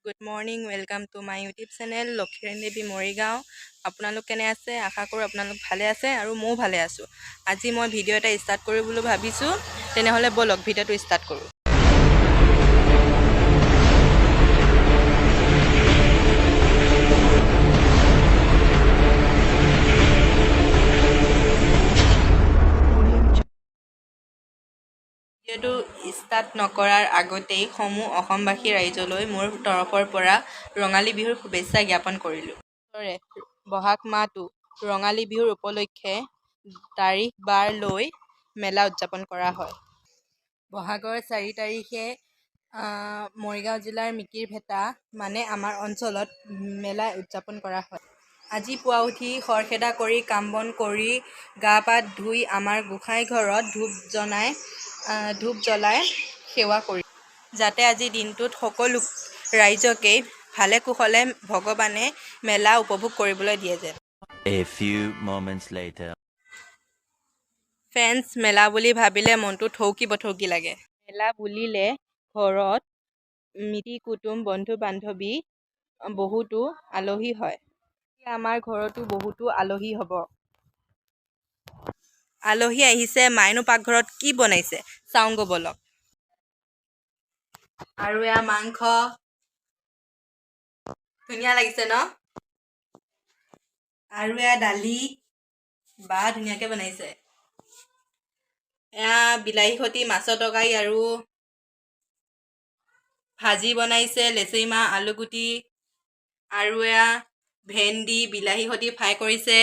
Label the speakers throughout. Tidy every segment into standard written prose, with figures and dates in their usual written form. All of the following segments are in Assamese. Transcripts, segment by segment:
Speaker 1: Good morning welcome to my YouTube channel Lakshmirani Devi Morigaon. আপোনালোক কেনে আছে? আশা কৰোঁ আপোনালোক ভালে আছে আৰু ময়ো ভালে আছোঁ। আজি মই ভিডিঅ' এটা ষ্টাৰ্ট কৰোঁ বুলি ভাবিছোঁ। তেনেহ'লে ব'লক ভিডিঅ'টো ষ্টাৰ্ট কৰোঁ। ভিডিঅ'টো ষ্টাৰ্ট নকৰাৰ আগতেই সমূহ অসমবাসী ৰাইজলৈ মোৰ তৰফৰ পৰা ৰঙালী বিহুৰ শুভেচ্ছা জ্ঞাপন কৰিলোঁ। বহাগ মাহটো ৰঙালী বিহুৰ উপলক্ষে তাৰিখ বাৰ লৈ মেলা উদযাপন কৰা হয়। বহাগৰ 4 তাৰিখে মৰিগাঁও জিলাৰ মিকিৰ ভেটা মানে আমাৰ অঞ্চলত মেলা উদযাপন কৰা হয়। আজি পুৱা উঠি খৰখেদা কৰি কাম বন কৰি গা পা ধুই আমাৰ গোসাঁই ঘৰত ধূপ জ্বলাই সেৱা কৰি যাতে আজি দিনটোত সকলো ৰাইজকেই ভালে কুশলে ভগৱানে মেলা উপভোগ কৰিবলৈ দিয়ে যেন।
Speaker 2: A few moments later.
Speaker 1: Friends, মেলা বুলি ভাবিলে মনটো থৌকি বথৌকি লাগে। মেলা বুলিলে ঘৰত মিতিৰ কুটুম বন্ধু বান্ধৱী বহুতো আলহী হয়। আমাৰ ঘৰতো বহুতো আলহী হ'ব। আলহী আহিছে, মাইনু পাকঘৰত কি বনাইছে চাওঁগৈ ব'লক। আৰু এয়া মাংস, ধুনীয়া লাগিছে ন? আৰু এয়া দালি, বা ধুনীয়াকৈ বনাইছে। এয়া বিলাহী সৈতে মাছৰ তৰকাৰী আৰু ভাজি বনাইছে, লেচেৰি মাহ আলুগুটি আৰু এয়া ভেন্দি বিলাহী সৈতে ফ্ৰাই কৰিছে।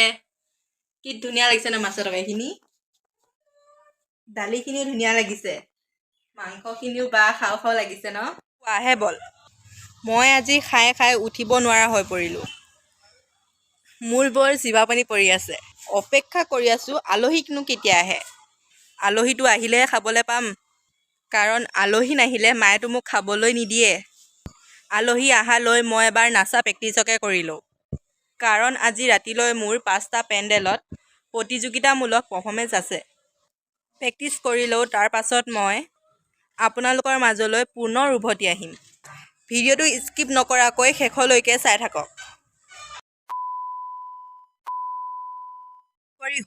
Speaker 1: কি ধুনীয়া লাগিছে ন মাছৰ তৰকাৰীখিনি। দালিখিনিও ধুনীয়া লাগিছে, মাংসখিনিও বা খাওঁ খাওঁ লাগিছে ন? খোৱাহে বল। মই আজি খাই খাই উঠিব নোৱাৰা হৈ পৰিলোঁ। মোৰ বৰ জিভা পানী পৰি আছে। অপেক্ষা কৰি আছোঁ আলহীকনো কেতিয়া আহে। আলহীটো আহিলেহে খাবলৈ পাম, কাৰণ আলহী নাহিলে মায়েতো মোক খাবলৈ নিদিয়ে। আলহী অহালৈ মই এবাৰ নাচা প্ৰেক্টিছকে কৰি লওঁ, কাৰণ আজি ৰাতিলৈ মোৰ 5টা পেণ্ডেলত প্ৰতিযোগিতামূলক পাৰফৰ্মেঞ্চ আছে। প্ৰেক্টিছ কৰি লওঁ, তাৰ পাছত মই আপোনালোকৰ মাজলৈ পুনৰ উভতি আহিম। ভিডিঅ'টো স্কিপ নকৰাকৈ শেষলৈকে চাই থাকক।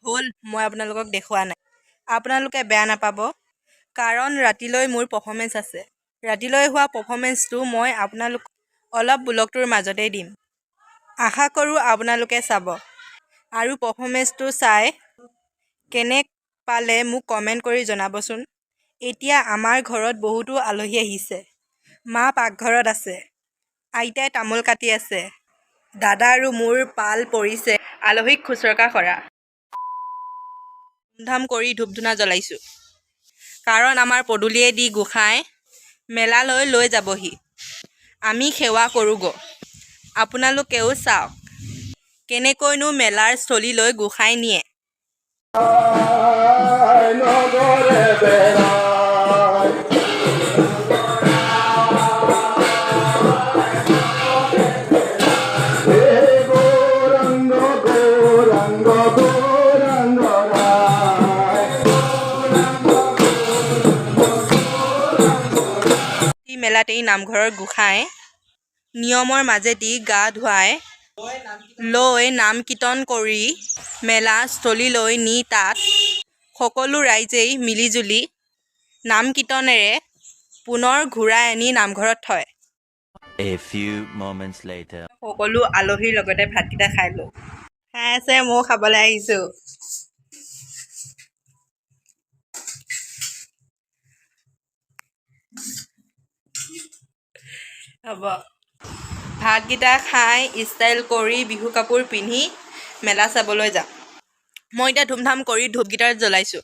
Speaker 1: হ'ল মই আপোনালোকক দেখুওৱা নাই, আপোনালোকে বেয়া নাপাব, কাৰণ ৰাতিলৈ মোৰ পাৰফৰ্মেঞ্চ আছে। ৰাতিলৈ হোৱা পাৰফৰ্মেঞ্চটো মই আপোনালোক অলপ ব্লগটোৰ মাজতেই দিম। আশা কৰোঁ আপোনালোকে চাব আৰু পাৰফৰ্মেঞ্চটো চাই কেনে পালে মোক কমেণ্ট কৰি জনাবচোন। এতিয়া আমাৰ ঘৰত বহুতো আলহী আহিছে। মা পাকঘৰত আছে, আইতাই তামোল কাটি আছে, দাদা আৰু মোৰ পাল পৰিছে আলহীক শুশ্ৰূষা কৰা। ধুমধাম কৰি ধূপ ধূনা জ্বলাইছোঁ, কাৰণ আমাৰ পদূলিয়েদি গোসাঁই মেলালৈ লৈ যাবহি। আমি সেৱা কৰোঁগৈ, আপোনালোকেও চাওক কেনেকৈনো মেলাৰ স্থলীলৈ গোসাঁই নিয়ে। মেলাতেই নামঘৰৰ গোসাঁই নিয়মৰ মাজেদি গা ধুৱাই লৈ নাম কীৰ্তন কৰি মেলা স্থলীলৈ নি তাত সকলো ৰাইজেই মিলিজুলি নাম কীৰ্তনেৰে পুনৰ ঘূৰাই আনি নামঘৰত থয়।
Speaker 2: A few moments later.
Speaker 1: সকলো আলহীৰ লগতে ভাতকেইটা খাই লওঁ। খাই আছে, ময়ো খাবলৈ আহিছোঁ। হ'ব, ভাতকেইটা খাই ষ্টাইল কৰি বিহু কাপোৰ পিন্ধি মেলা চাবলৈ যাম। মই এতিয়া ধুমধাম কৰি ধূপকেইটা জ্বলাইছোঁ।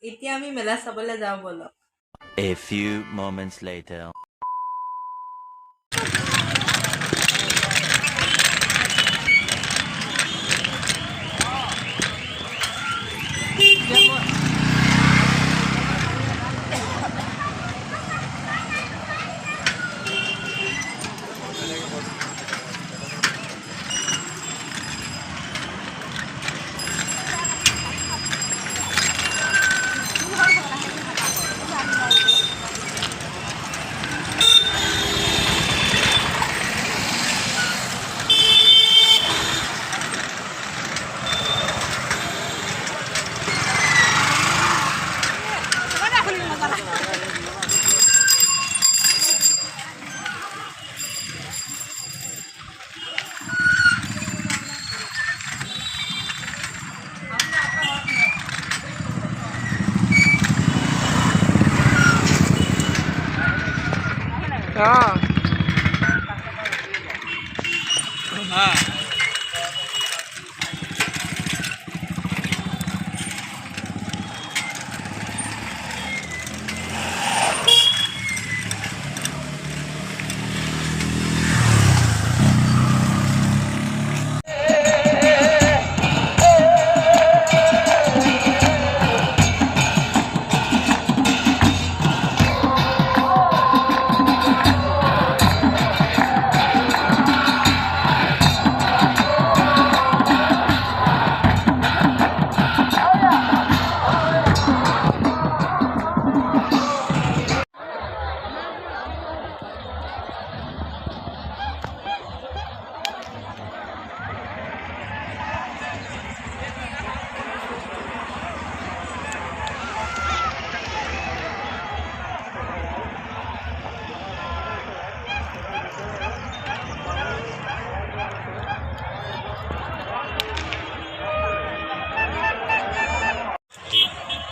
Speaker 1: এতিয়া আমি মেলা চাবলৈ যাওঁ ব'লক।
Speaker 2: A few moments later.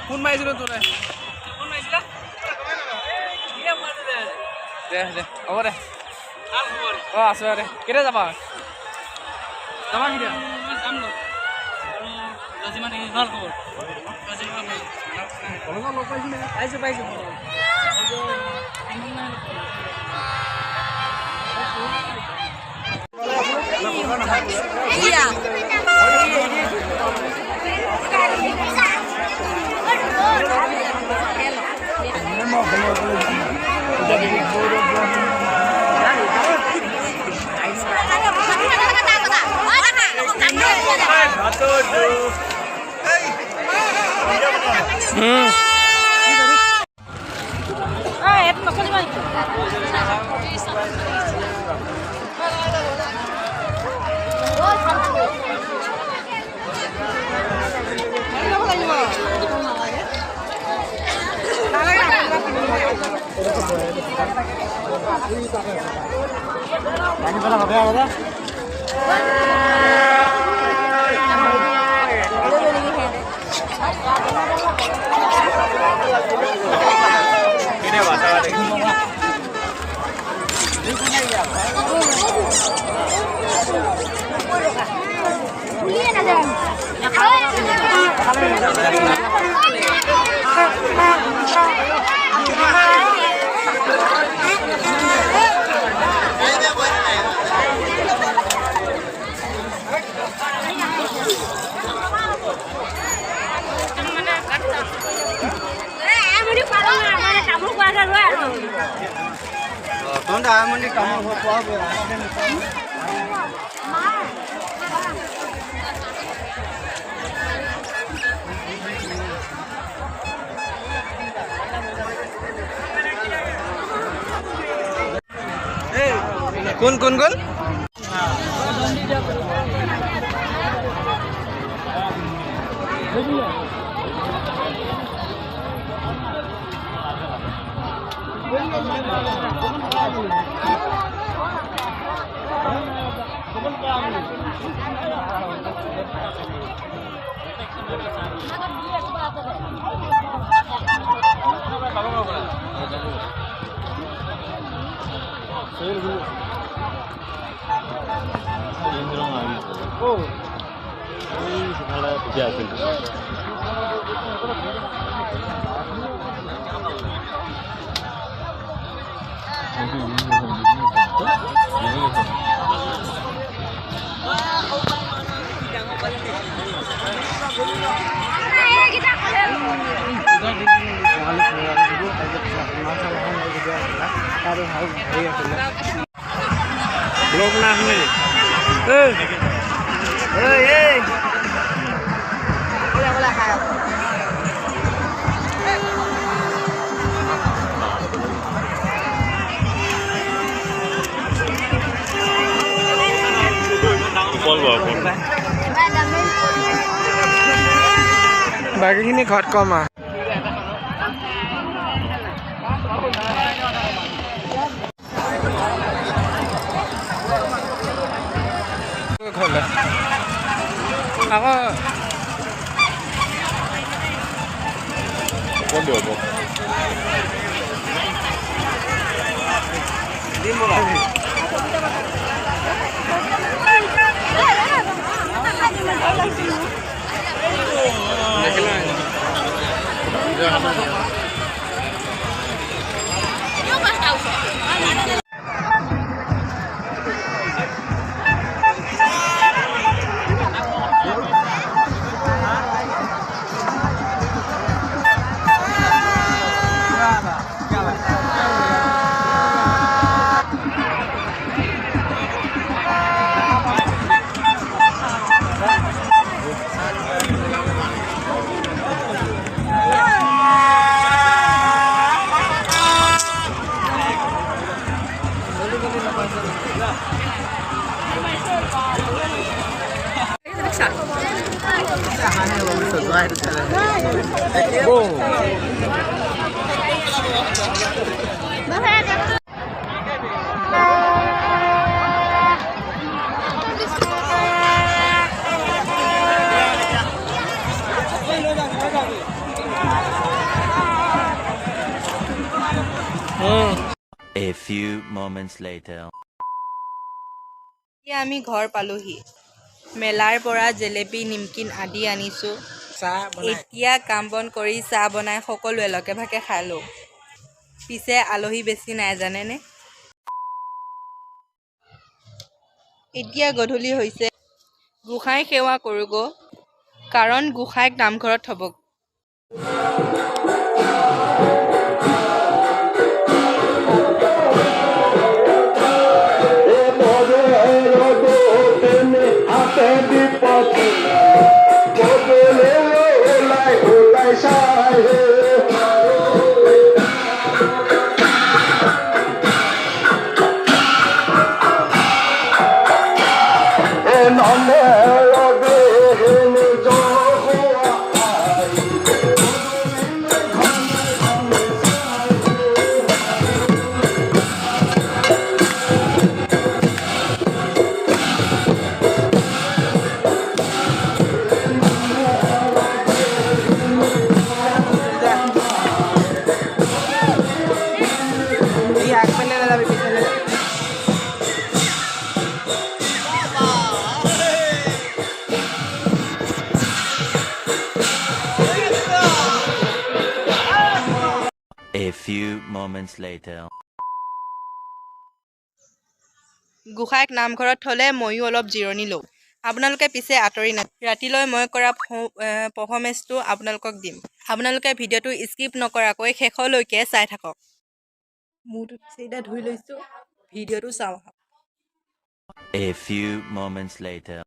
Speaker 3: কোন মাৰিছিলো তোৰে কোন মাৰিছিলা দে দে হ'ব দে অঁ আছো দে কেতিয়া যাবা যাবা কেতিয়া যাম ন ভাল খবৰ পাইছোঁ পাইছোঁ কোন কোন কোন ব্লগ না শুনে বাকীখিনি ঘৰত কম আৰু আকৌ কোন দিব
Speaker 2: A few moments later.
Speaker 1: এতিয়া আমি ঘৰ পালোহি মেলাৰ পৰা জেলেপি নিমকিন আদি আনিছোঁ এতিয়া কাম বন কৰি চাহ বনাই সকলোৱে লগে ভাগে খালোঁ পিছে আলহী বেছি নাই জানেনে এতিয়া গধূলি হৈছে গোসাঁই সেৱা কৰোঁগৈ কাৰণ গোসাঁইক নামঘৰত থ'ব
Speaker 2: A few moments later.
Speaker 1: গোসাঁইক নামঘৰত থ'লে ময়ো অলপ জিৰণি লওঁ আপোনালোকে পিছে আঁতৰি ৰাতিলৈ মই কৰা পাৰফৰ্মেঞ্চটো আপোনালোকক দিম আপোনালোকে ভিডিঅ'টো স্কিপ নকৰাকৈ শেষলৈকে চাই থাকক মূৰটো পিছে এতিয়া ধুই লৈছোঁ ভিডিঅ'টো চাওঁ
Speaker 2: A few moments later.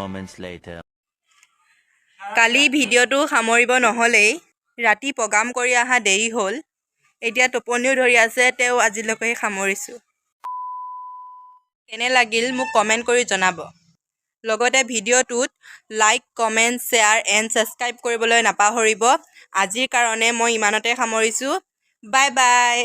Speaker 2: moments later.
Speaker 1: কালি ভিডিঅ'টো সামৰিব নহ'লেই ৰাতি প্ৰগ্ৰাম কৰি অহা দেৰি হ'ল এতিয়া টোপনিও ধৰি আছে তেও আজিলৈকে সামৰিছোঁ কেনে লাগিল মোক কমেণ্ট কৰি জনাব লগতে ভিডিঅ'টোত like comment share and subscribe কৰিবলৈ নাপাহৰিব আজিৰ কাৰণে মই ইমানতে সামৰিছোঁ বাই বাই